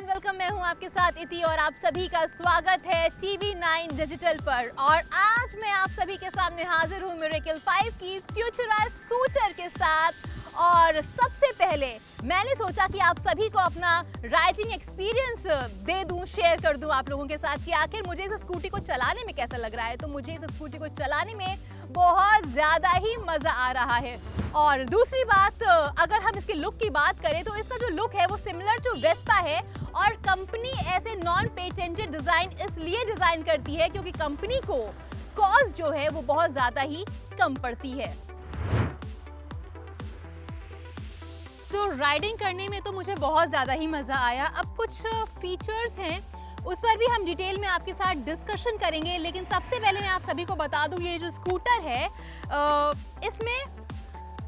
And welcome. मैं हूं आपके साथ इति और आप सभी का स्वागत है TV9 डिजिटल पर। और आज मैं आप सभी के सामने हाजिर हूं मिरेकल 5 की फ्यूचरा स्कूटर के साथ। और सबसे पहले मैंने सोचा कि आप सभी को अपना राइडिंग एक्सपीरियंस दे दूं, शेयर कर दूं आप लोगों के साथ कि आखिर मुझे इस स्कूटी को चलाने में कैसा लग रहा है। तो मुझे इस स्कूटी को चलाने में बहुत ज़्यादा ही मज़ा आ रहा है। और दूसरी बात, अगर हम इसके लुक की बात करें तो इसका जो लुक है वो सिमिलर टू वेस्पा है। और कंपनी ऐसे नॉन पेटेंटेड डिज़ाइन इसलिए डिज़ाइन करती है क्योंकि कंपनी को कॉस्ट जो है वो बहुत ज़्यादा ही कम पड़ती है। तो राइडिंग करने में तो मुझे बहुत ज़्यादा ही मज़ा आया। अब कुछ फीचर्स हैं उस पर भी हम डिटेल में आपके साथ डिस्कशन करेंगे, लेकिन सबसे पहले मैं आप सभी को बता दूं ये जो स्कूटर है इसमें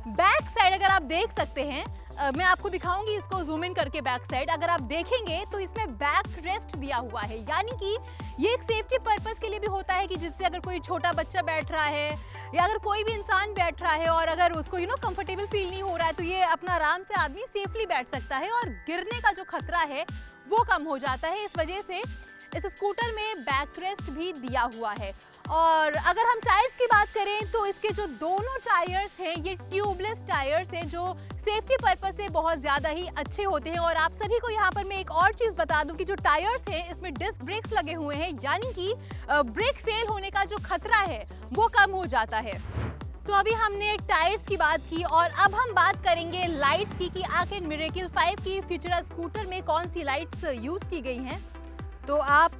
बैक साइड अगर आप देख सकते हैं, मैं आपको दिखाऊंगी इसको जूम इन करके। बैक साइड अगर आप देखेंगे तो इसमें बैक रेस्ट दिया हुआ है, यानी कि ये एक सेफ्टी पर्पस के लिए भी होता है कि जिससे अगर कोई छोटा बच्चा बैठ रहा है या अगर कोई भी इंसान बैठ रहा है और अगर उसको कंफर्टेबल फील नहीं हो रहा है तो ये अपना आराम से आदमी सेफली बैठ सकता है और गिरने का जो खतरा है वो कम हो जाता है। इस वजह से इस स्कूटर में बैक रेस्ट भी दिया हुआ है। और अगर हम टायर्स की बात करें तो इसके जो दोनों टायर्स हैं ये ट्यूबलेस टायर्स हैं जो सेफ्टी पर्पस से बहुत ज़्यादा ही अच्छे होते हैं। और आप सभी को यहाँ पर मैं एक और चीज़ बता दूं कि जो टायर्स हैं इसमें डिस्क ब्रेक्स लगे हुए हैं, यानी कि ब्रेक फेल होने का जो खतरा है वो कम हो जाता है। तो अभी हमने टायर्स की बात की और अब हम बात करेंगे लाइट्स की कि आखिर मिरेकल 5 की फ्यूचरा स्कूटर में कौन सी लाइट्स यूज़ की गई हैं। तो आप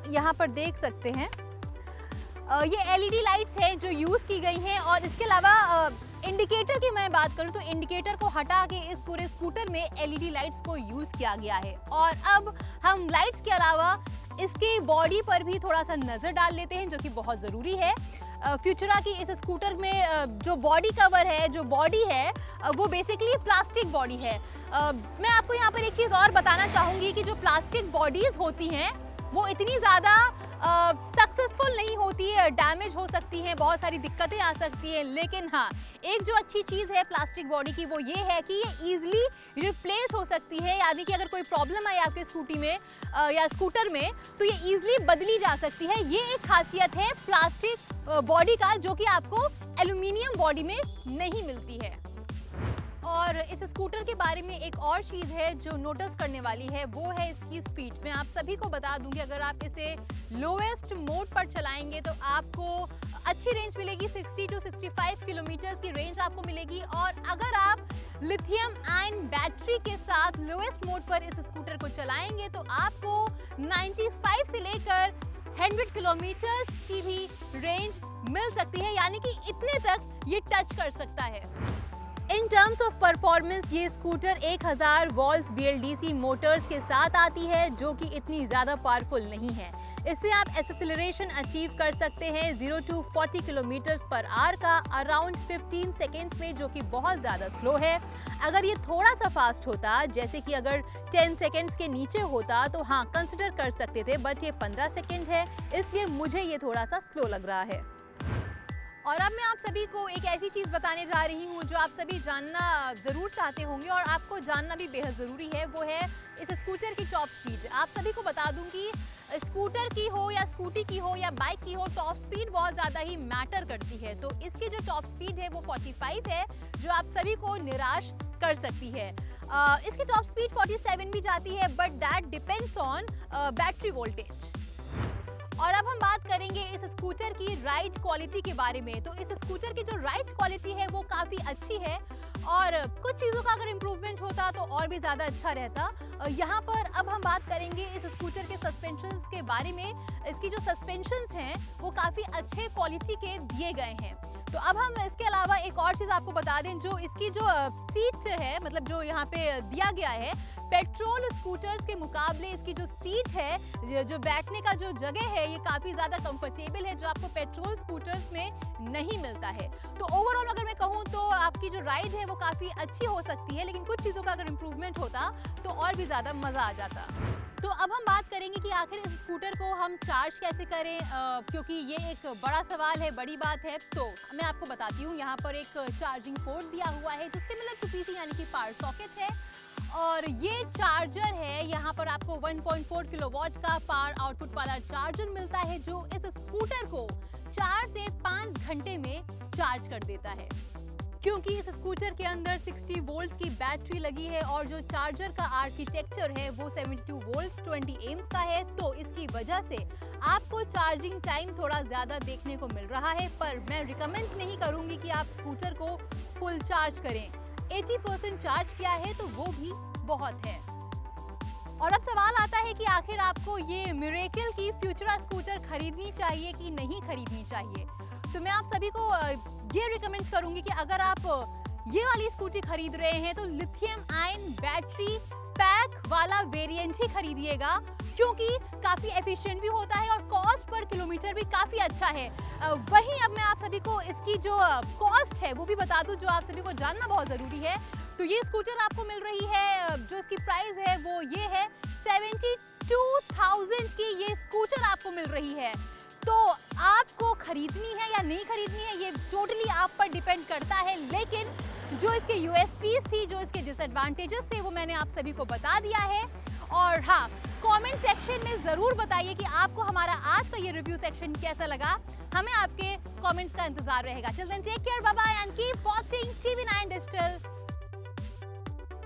यहाँ पर देख सकते हैं ये LED लाइट्स हैं जो यूज़ की गई हैं। और इसके अलावा इंडिकेटर की मैं बात करूं तो इंडिकेटर को हटा के इस पूरे स्कूटर में LED लाइट्स को यूज़ किया गया है। और अब हम लाइट्स के अलावा इसकी बॉडी पर भी थोड़ा सा नज़र डाल लेते हैं जो कि बहुत ज़रूरी है। फ्यूचरा की इस स्कूटर में जो बॉडी कवर है, जो बॉडी है वो बेसिकली प्लास्टिक बॉडी है। मैं आपको यहाँ पर एक चीज़ और बताना चाहूँगी कि जो प्लास्टिक बॉडीज़ होती हैं वो इतनी ज़्यादा सक्सेसफुल नहीं होती है, डैमेज हो सकती हैं, बहुत सारी दिक्कतें आ सकती हैं। लेकिन हाँ, एक जो अच्छी चीज़ है प्लास्टिक बॉडी की वो ये है कि ये ईजिली रिप्लेस हो सकती है, यानी कि अगर कोई प्रॉब्लम आए आपके स्कूटी में या स्कूटर में तो ये ईजिली बदली जा सकती है। ये एक खासियत है प्लास्टिक बॉडी का जो कि आपको एल्यूमिनियम बॉडी में नहीं मिलती है। और इस स्कूटर के बारे में एक और चीज़ है जो नोटिस करने वाली है वो है इसकी स्पीड। मैं आप सभी को बता दूं कि अगर आप इसे लोएस्ट मोड पर चलाएंगे तो आपको अच्छी रेंज मिलेगी, 60 to 65 किलोमीटर्स की रेंज आपको मिलेगी। और अगर आप लिथियम आयन बैटरी के साथ लोएस्ट मोड पर इस स्कूटर को चलाएंगे तो आपको 95 से लेकर 100 किलोमीटर्स की भी रेंज मिल सकती है, यानी कि इतने तक ये टच कर सकता है। इन टर्म्स ऑफ परफॉर्मेंस ये स्कूटर 1000 वॉल्ट्स BLDC मोटर्स के साथ आती है जो कि इतनी ज़्यादा पावरफुल नहीं है। इससे आप एक्सेलरेशन अचीव कर सकते हैं 0 to 40 किलोमीटर्स पर आवर का अराउंड 15 सेकेंड्स में, जो कि बहुत ज़्यादा स्लो है। अगर ये थोड़ा सा फास्ट होता, जैसे कि अगर 10 सेकेंड्स के नीचे होता तो हाँ कंसिडर कर सकते थे, बट ये 15 सेकेंड है इसलिए मुझे ये थोड़ा सा स्लो लग रहा है। और अब मैं आप सभी को एक ऐसी चीज़ बताने जा रही हूँ जो आप सभी जानना ज़रूर चाहते होंगे और आपको जानना भी बेहद ज़रूरी है, वो है इस स्कूटर की टॉप स्पीड। आप सभी को बता दूँ कि स्कूटर की हो या स्कूटी की हो या बाइक की हो, टॉप स्पीड बहुत ज़्यादा ही मैटर करती है। तो इसकी जो टॉप स्पीड है वो 45 है जो आप सभी को निराश कर सकती है। इसकी टॉप स्पीड 47 भी जाती है, but that depends on battery voltage. और अब हम बात करेंगे इस स्कूटर की राइड क्वालिटी के बारे में। तो इस स्कूटर की जो राइड क्वालिटी है वो काफ़ी अच्छी है और कुछ चीज़ों का अगर इम्प्रूवमेंट होता तो और भी ज़्यादा अच्छा रहता। यहाँ पर अब हम बात करेंगे इस स्कूटर के सस्पेंशंस के बारे में। इसकी जो सस्पेंशंस हैं वो काफ़ी अच्छे क्वालिटी के दिए गए हैं। तो अब हम इसके अलावा एक और चीज़ आपको बता दें, जो इसकी जो सीट है, मतलब जो यहाँ पे दिया गया है, पेट्रोल स्कूटर्स के मुकाबले इसकी जो सीट है, जो बैठने का जो जगह है, ये काफ़ी ज़्यादा कंफर्टेबल है जो आपको पेट्रोल स्कूटर्स में नहीं मिलता है। तो ओवरऑल अगर मैं कहूँ तो आपकी जो राइड है वो काफ़ी अच्छी हो सकती है, लेकिन कुछ चीज़ों का अगर इम्प्रूवमेंट होता तो और भी ज़्यादा मज़ा आ जाता। तो अब हम बात करेंगे कि आखिर इस स्कूटर को हम चार्ज कैसे करें, क्योंकि ये एक बड़ा सवाल है, बड़ी बात है। तो मैं आपको बताती हूँ, यहाँ पर एक चार्जिंग पोर्ट दिया हुआ है जो सिमिलर टू PC यानी कि पावर सॉकेट है। और ये चार्जर है, यहाँ पर आपको 1.4 किलोवाट का पावर आउटपुट वाला चार्जर मिलता है जो इस स्कूटर को 4 से 5 घंटे में चार्ज कर देता है। क्योंकि इस स्कूटर के अंदर 60 वोल्ट्स की बैटरी लगी है और जो चार्जर का आर्किटेक्चर है वो 72 वोल्ट्स 20 एम्स का है, तो इसकी वजह से आपको चार्जिंग टाइम थोड़ा ज़्यादा देखने को मिल रहा है। पर मैं रिकमेंड नहीं करूंगी कि आप स्कूटर को फुल चार्ज करें। 80% चार्ज किया है तो वो भी बहुत है। और अब सवाल आता है कि आखिर आपको ये मिरेकल की फ्यूचरा स्कूटर खरीदनी चाहिए कि नहीं खरीदनी चाहिए। तो मैं आप सभी को ये रिकमेंड करूंगी कि अगर आप ये वाली स्कूटी खरीद रहे हैं तो लिथियम आयन बैटरी पैक वाला वेरिएंट ही खरीदिएगा, क्योंकि काफ़ी एफिशिएंट भी होता है और कॉस्ट पर किलोमीटर भी काफ़ी अच्छा है। वहीं अब मैं आप सभी को इसकी जो कॉस्ट है वो भी बता दूं, जो आप सभी को जानना बहुत ज़रूरी है। तो ये स्कूटर आपको मिल रही है, जो इसकी प्राइस है वो ये है 72,000 की ये स्कूटर आपको मिल रही है। तो आपको खरीदनी है या नहीं खरीदनी है ये टोटली आप पर डिपेंड करता है, लेकिन जो इसके यूएसपीज थी, जो इसके डिसएडवांटेजेस थे वो मैंने आप सभी को बता दिया है। और हाँ, कमेंट सेक्शन में ज़रूर बताइए कि आपको हमारा आज का ये रिव्यू सेक्शन कैसा लगा। हमें आपके कमेंट्स का इंतजार रहेगा। Till then take care, bye bye and keep watching TV9 digital.